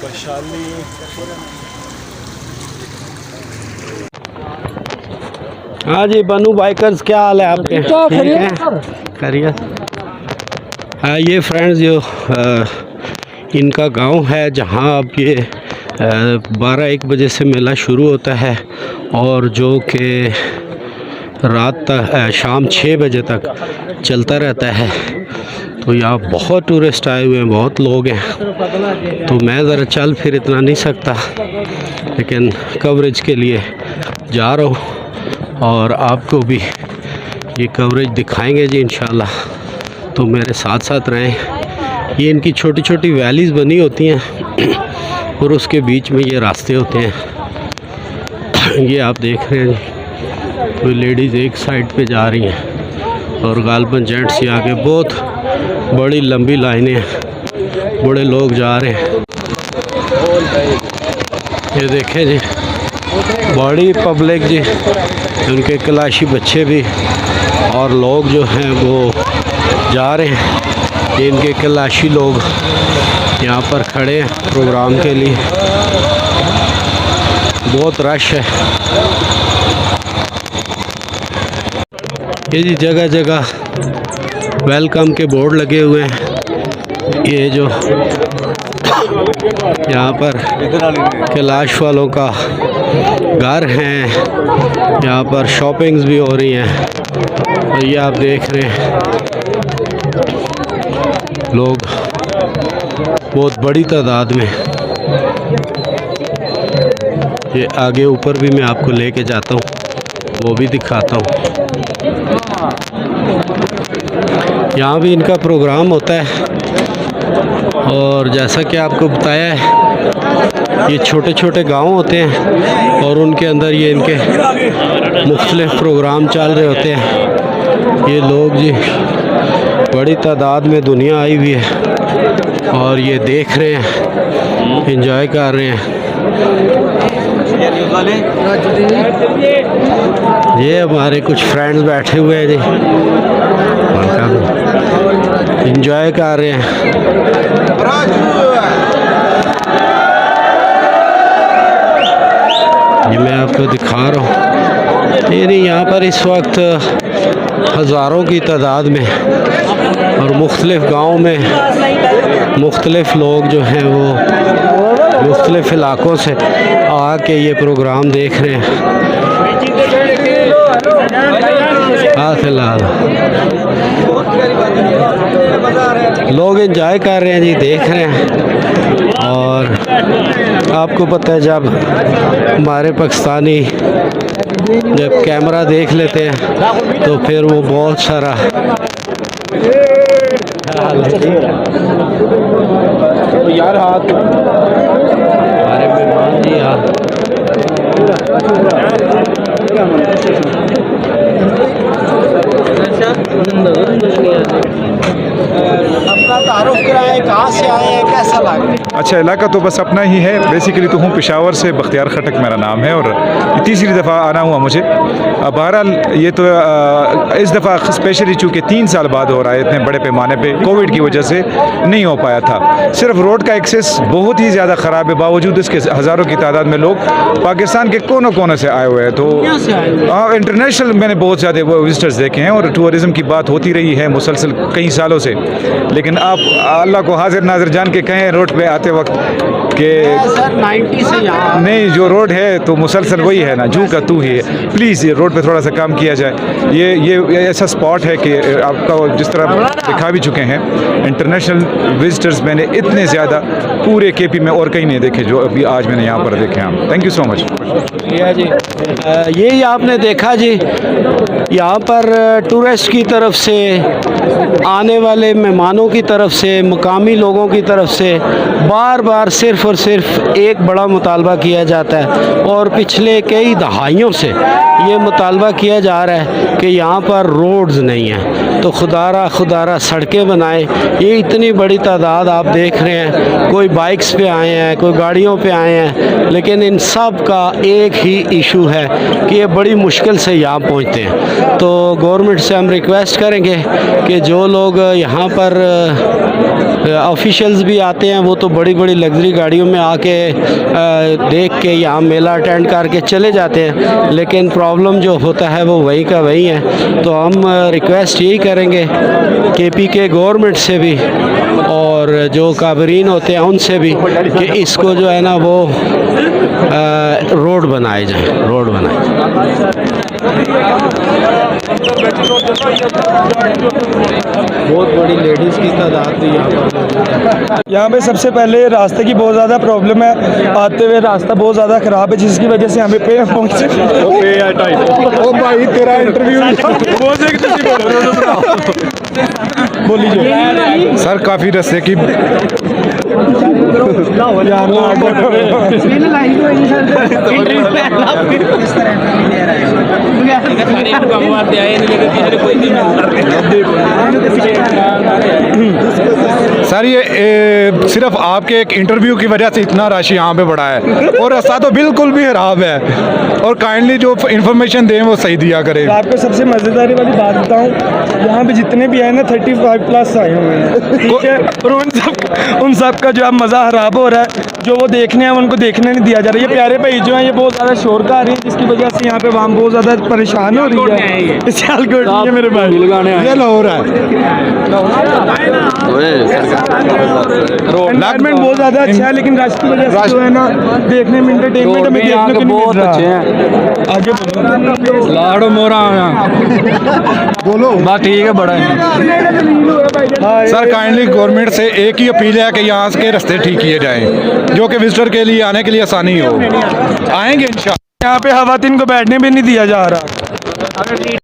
वैशाली। हाँ जी बनू बाइकर्स, क्या हाल है आपके? ठीक है, करिए। हाँ ये फ्रेंड्स जो इनका गांव है जहां अब ये 12-1 बजे से मेला शुरू होता है और जो कि रात तक शाम 6 बजे तक चलता रहता है। तो यहाँ बहुत टूरिस्ट आए हुए हैं, बहुत लोग हैं। तो मैं ज़रा चल फिर इतना नहीं सकता, लेकिन कवरेज के लिए जा रहा हूँ और आपको भी ये कवरेज दिखाएंगे जी इंशाल्लाह। तो मेरे साथ साथ रहें। ये इनकी छोटी छोटी वैलीज़ बनी होती हैं और उसके बीच में ये रास्ते होते हैं। ये आप देख रहे हैं जी, कोई लेडीज़ एक साइड पे जा रही हैं और गालबन जेंट्स यहाँ के बहुत बड़ी लंबी लाइनें हैं, बड़े लोग जा रहे हैं। ये देखें जी, बड़ी पब्लिक जी, उनके कलाशी बच्चे भी और लोग जो हैं वो जा रहे हैं। इनके कलाशी लोग यहाँ पर खड़े हैं प्रोग्राम के लिए, बहुत रश है। ये जी जगह जगह वेलकम के बोर्ड लगे हुए हैं। ये जो यहाँ पर कैलाश वालों का घर है, यहाँ पर शॉपिंग्स भी हो रही हैं। और ये आप देख रहे हैं लोग बहुत बड़ी तादाद में। ये आगे ऊपर भी मैं आपको लेके जाता हूँ, वो भी दिखाता हूँ। यहाँ भी इनका प्रोग्राम होता है और जैसा कि आपको बताया है, ये छोटे छोटे गांव होते हैं और उनके अंदर ये इनके मुख्तलिफ प्रोग्राम चल रहे होते हैं। ये लोग जी बड़ी तादाद में दुनिया आई हुई है और ये देख रहे हैं, एंजॉय कर रहे हैं। ये हमारे कुछ फ्रेंड्स बैठे हुए हैं जी, एंजॉय कर रहे हैं। ये मैं आपको दिखा रहा हूँ। ये नहीं, यहाँ पर इस वक्त हज़ारों की तादाद में और मुख्तलिफ़ गाँव में मुख्तलिफ़ लोग जो हैं वो मुख्तलिफ़ इलाक़ों से आके ये प्रोग्राम देख रहे हैं। फिलहाल लोग एंजॉय कर रहे हैं जी, देख रहे हैं। और आपको पता है जब हमारे पाकिस्तानी जब कैमरा देख लेते हैं तो फिर वो बहुत सारा यार हाथ हमारे मेहमान जी यार अपना तारुफ कराएं, कहाँ से आए हैं, कैसा लगा? अच्छा, इलाका तो बस अपना ही है। बेसिकली तो हूँ पेशावर से, बख्तियार खटक मेरा नाम है और तीसरी दफ़ा आना हुआ मुझे। बहरहाल ये तो इस दफ़ा स्पेशली चूँकि 3 साल बाद हो रहा है इतने बड़े पैमाने पे, कोविड की वजह से नहीं हो पाया था। सिर्फ रोड का एक्सेस बहुत ही ज़्यादा ख़राब है, बावजूद इसके हज़ारों की तादाद में लोग पाकिस्तान के कोनों कोनों से आए हुए हैं। तो इंटरनेशनल मैंने बहुत ज़्यादा विजिटर्स देखे हैं और टूरिज़म की बात होती रही है मुसलसल कई सालों से। लेकिन आप अल्लाह को हाजिर नाजिर जान के कहें रोड पे आते वक्त कि सर 90 से यहाँ नहीं, जो रोड है तो मुसलसल वही है ना, जू का तू ही है। प्लीज़ ये रोड पे थोड़ा सा काम किया जाए। ये ऐसा स्पॉट है कि आपका जिस तरह दिखा भी चुके हैं इंटरनेशनल विजिटर्स मैंने इतने ज़्यादा पूरे केपी में और कहीं नहीं देखे जो अभी आज मैंने यहाँ पर देखे हैं। Thank you so much. जी यही आपने देखा जी, यहाँ पर टूरिस्ट की तरफ से, आने वाले मेहमानों की तरफ से, मकामी लोगों की तरफ से बार बार सिर्फ़ और सिर्फ एक बड़ा मुतालबा किया जाता है और पिछले कई दहाइयों से ये मुतालबा किया जा रहा है कि यहाँ पर रोड्स नहीं हैं, तो खुदारा सड़कें बनाएं। ये इतनी बड़ी तादाद आप देख रहे हैं, कोई बाइक्स पे आए हैं, कोई गाड़ियों पे आए हैं, लेकिन इन सब का एक ही इशू है कि ये बड़ी मुश्किल से यहाँ पहुँचते हैं। तो गवर्नमेंट से हम रिक्वेस्ट करेंगे कि जो लोग यहाँ पर ऑफिशियल्स भी आते हैं, वो तो बड़ी बड़ी लग्जरी गाड़ियों में आके देख के यहाँ मेला अटेंड करके चले जाते हैं, लेकिन प्रॉब्लम जो होता है वो वहीं का वहीं है। तो हम रिक्वेस्ट यही करेंगे KP के गवर्नमेंट से भी और जो काबरीन होते हैं उनसे भी कि इसको जो है ना वो रोड बनाए जाए, रोड बनाए जाए। बहुत बड़ी लेडीज़ की तादाद भी यहाँ पर मौजूद है। यहाँ पे सबसे पहले रास्ते की बहुत ज़्यादा प्रॉब्लम है, आते हुए रास्ता बहुत ज़्यादा ख़राब है, जिसकी वजह से हमें पे पहुँचे। ओ भाई तेरा इंटरव्यू बोलिए सर काफ़ी रस्ते की सर ये सिर्फ आपके एक इंटरव्यू की वजह से इतना रश यहाँ पे बढ़ा है, और रास्ता तो बिल्कुल भी खराब है, और काइंडली जो इन्फॉर्मेशन दें वो सही दिया करें। आपको सबसे मज़ेदार वाली बात बताऊँ, यहाँ पे जितने भी आए ना 35 प्लस आए हुए हैं, ठीक है, और उन सब का जो अब मज़ा खराब हो रहा है, जो वो देखने हैं उनको देखने नहीं दिया जा रहा है। ये प्यारे भाई जो हैं ये बहुत ज़्यादा शोर कर रहे हैं, जिसकी वजह से यहाँ पे वहाँ बहुत ज़्यादा परेशान हो रही है। सियालकोट नहीं है मेरे भाई, ये लाहौर है। एनवायरनमेंट बहुत ज़्यादा अच्छा है, लेकिन रश की वजह से जो है ना देखने में एंटरटेनमेंट हमें देखने को बहुत अच्छे हैं। आगे बोलो लाड़ो मोरा बोलो बस ठीक है बड़ा है। सर काइंडली गवर्नमेंट से एक ही अपील है कि यहाँ के रास्ते ठीक किए जाएं, जो कि विजिटर के लिए आने के लिए आसानी हो। आएंगे इंशाल्लाह। यहाँ पे खवातीन को बैठने भी नहीं दिया जा रहा।